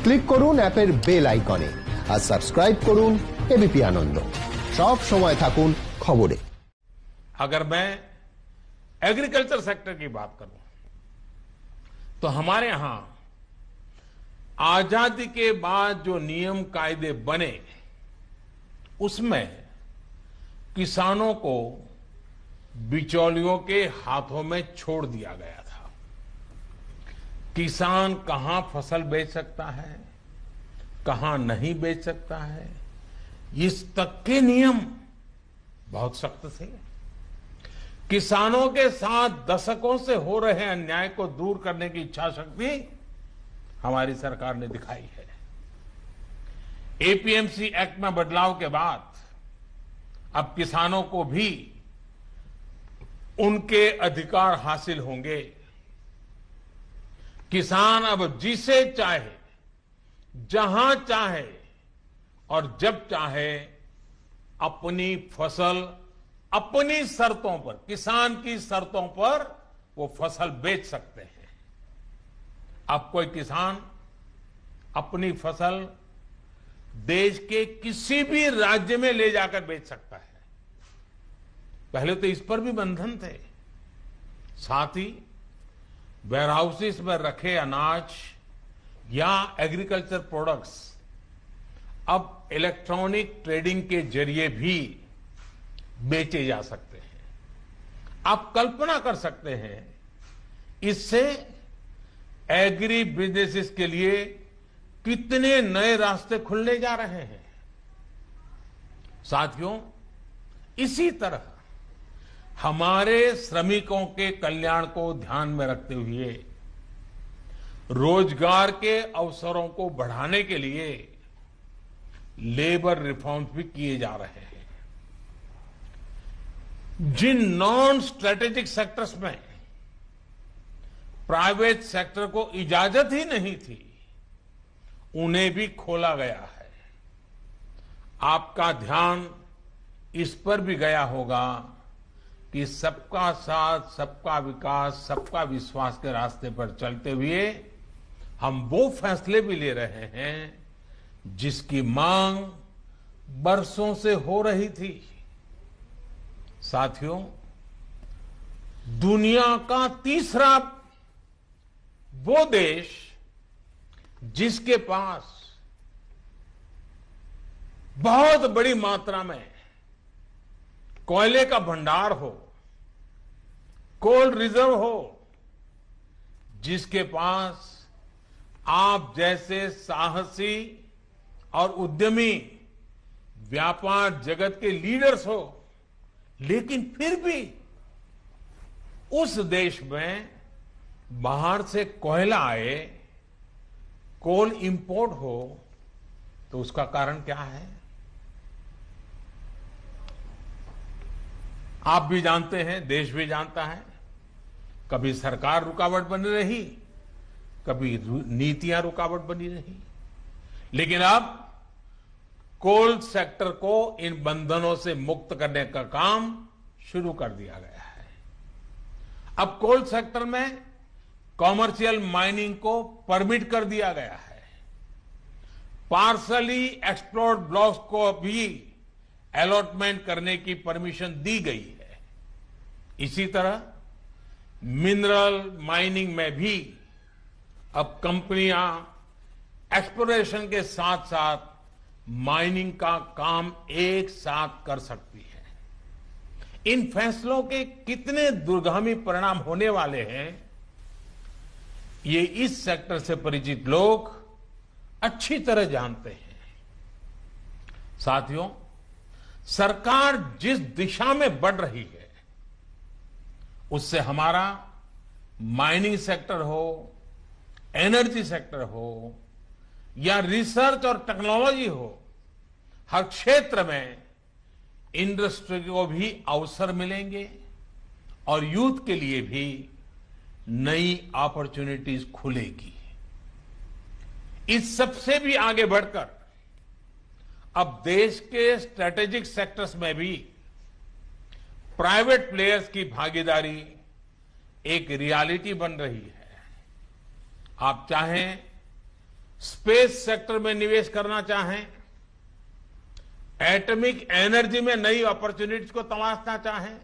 Click করুন অ্যাপের bell আইকনে আর সাবস্ক্রাইব করুন এবিপি আনন্দ। সব সময় থাকুন খবরে। अगर मैं एग्रीकल्चर सेक्टर की बात करूं तो हमारे यहां आजादी के बाद जो नियम कायदे बने उसमें किसानों को बिचौलियों के हाथों में छोड़ दिया गया था। किसान कहां फसल बेच सकता है, कहां नहीं बेच सकता है, इस तक के नियम बहुत सख्त थे। किसानों के साथ दशकों से हो रहे अन्याय को दूर करने की इच्छा शक्ति हमारी सरकार ने दिखाई है। एपीएमसी एक्ट में बदलाव के बाद अब किसानों को भी उनके अधिकार हासिल होंगे। किसान अब जिसे चाहे, जहां चाहे और जब चाहे अपनी फसल अपनी शर्तों पर, किसान की शर्तों पर वो फसल बेच सकते हैं। अब कोई किसान अपनी फसल देश के किसी भी राज्य में ले जाकर बेच सकता है। पहले तो इस पर भी बंधन थे। साथ ही वेयरहाउसेस में रखे अनाज या एग्रीकल्चर प्रोडक्ट्स अब इलेक्ट्रॉनिक ट्रेडिंग के जरिए भी बेचे जा सकते हैं। आप कल्पना कर सकते हैं इससे एग्री बिजनेसेस के लिए कितने नए रास्ते खुलने जा रहे हैं। साथियों, इसी तरह हमारे श्रमिकों के कल्याण को ध्यान में रखते हुए रोजगार के अवसरों को बढ़ाने के लिए लेबर रिफॉर्म्स भी किए जा रहे हैं। जिन नॉन स्ट्रेटेजिक सेक्टर्स में प्राइवेट सेक्टर को इजाजत ही नहीं थी, उन्हें भी खोला गया है। आपका ध्यान इस पर भी गया होगा कि सबका साथ, सबका विकास, सबका विश्वास के रास्ते पर चलते हुए हम वो फैसले भी ले रहे हैं जिसकी मांग बरसों से हो रही थी। साथियों, दुनिया का तीसरा वो देश जिसके पास बहुत बड़ी मात्रा में कोयले का भंडार हो, कोल रिजर्व हो, जिसके पास आप जैसे साहसी और उद्यमी व्यापार जगत के लीडर्स हो, लेकिन फिर भी उस देश में बाहर से कोयला आए, कोल इंपोर्ट हो, तो उसका कारण क्या है? आप भी जानते हैं, देश भी जानता है। कभी सरकार रुकावट बनी रही, कभी नीतियां रुकावट बनी रही, लेकिन अब कोल सेक्टर को इन बंधनों से मुक्त करने का काम शुरू कर दिया गया है। अब कोल सेक्टर में कॉमर्शियल माइनिंग को परमिट कर दिया गया है। पार्सली एक्सप्लोर्ड ब्लॉक्स को भी अलॉटमेंट करने की परमिशन दी गई है। इसी तरह मिनरल माइनिंग में भी अब कंपनियां एक्सप्लोरेशन के साथ साथ माइनिंग का काम एक साथ कर सकती है। इन फैसलों के कितने दूरगामी परिणाम होने वाले हैं, ये इस सेक्टर से परिचित लोग अच्छी तरह जानते हैं। साथियों, सरकार जिस दिशा में बढ़ रही है, उससे हमारा माइनिंग सेक्टर हो, एनर्जी सेक्टर हो या रिसर्च और टेक्नोलॉजी हो, हर क्षेत्र में इंडस्ट्री को भी अवसर मिलेंगे और यूथ के लिए भी नई अपॉर्चुनिटीज खुलेगी। इस सबसे भी आगे बढ़कर अब देश के स्ट्रेटेजिक सेक्टर्स में भी प्राइवेट प्लेयर्स की भागीदारी एक रियलिटी बन रही है। आप चाहें स्पेस सेक्टर में निवेश करना चाहें, एटॉमिक एनर्जी में नई अपॉर्चुनिटीज को तलाशना चाहें,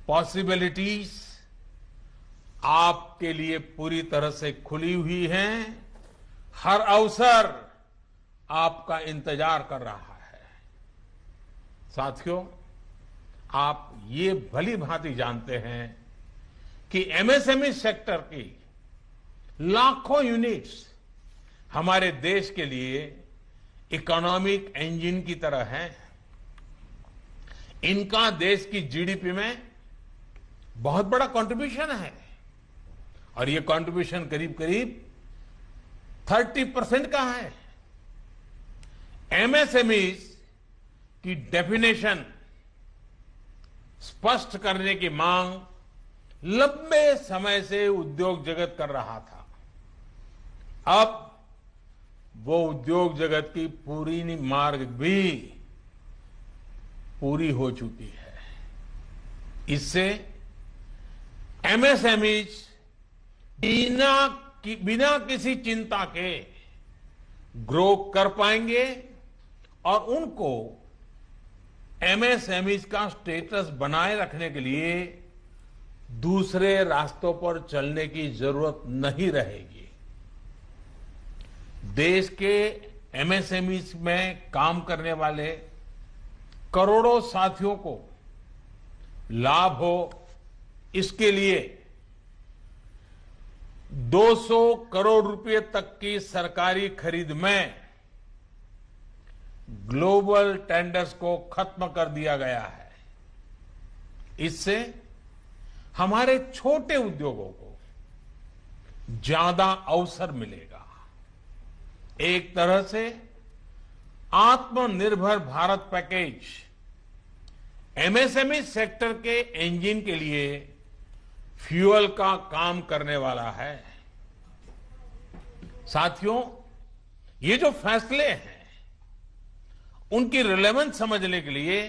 पॉसिबिलिटीज आपके लिए पूरी तरह से खुली हुई हैं। हर अवसर आपका इंतजार कर रहा है। साथियों, आप ये भली भांति जानते हैं कि एमएसएमई सेक्टर की लाखों यूनिट्स हमारे देश के लिए इकोनॉमिक इंजन की तरह हैं। इनका देश की जीडीपी में बहुत बड़ा कंट्रीब्यूशन है और ये कंट्रीब्यूशन करीब करीब 30% का है। एमएसएमईज की डेफिनेशन स्पष्ट करने की मांग लंबे समय से उद्योग जगत कर रहा था। अब वो उद्योग जगत की पूरी मार्ग भी पूरी हो चुकी है। इससे एमएसएमईज बिना किसी चिंता के ग्रो कर पाएंगे और उनको एमएसएमईज का स्टेटस बनाए रखने के लिए दूसरे रास्तों पर चलने की जरूरत नहीं रहेगी। देश के एमएसएमईज में काम करने वाले करोड़ों साथियों को लाभ हो, इसके लिए 200 करोड़ रुपए तक की सरकारी खरीद में ग्लोबल टेंडर्स को खत्म कर दिया गया है। इससे हमारे छोटे उद्योगों को ज्यादा अवसर मिलेगा। एक तरह से आत्मनिर्भर भारत पैकेज एमएसएमई सेक्टर के इंजन के लिए फ्यूल का काम करने वाला है। साथियों, ये जो फैसले हैं उनकी रिलेवेंस समझने के लिए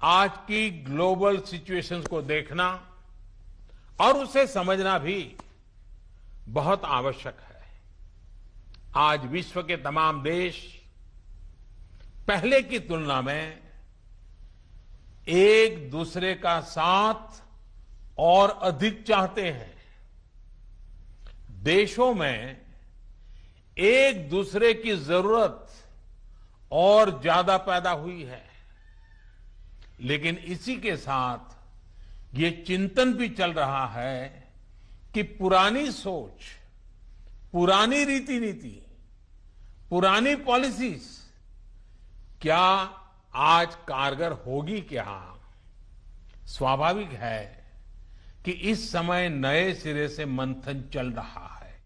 आज की ग्लोबल सिचुएशंस को देखना और उसे समझना भी बहुत आवश्यक है। आज विश्व के तमाम देश पहले की तुलना में एक दूसरे का साथ और अधिक चाहते हैं। देशों में एक दूसरे की जरूरत और ज्यादा पैदा हुई है, लेकिन इसी के साथ ये चिंतन भी चल रहा है कि पुरानी सोच, पुरानी रीति नीति, पुरानी पॉलिसीज क्या आज कारगर होगी क्या? स्वाभाविक है कि इस समय नए सिरे से मंथन चल रहा है।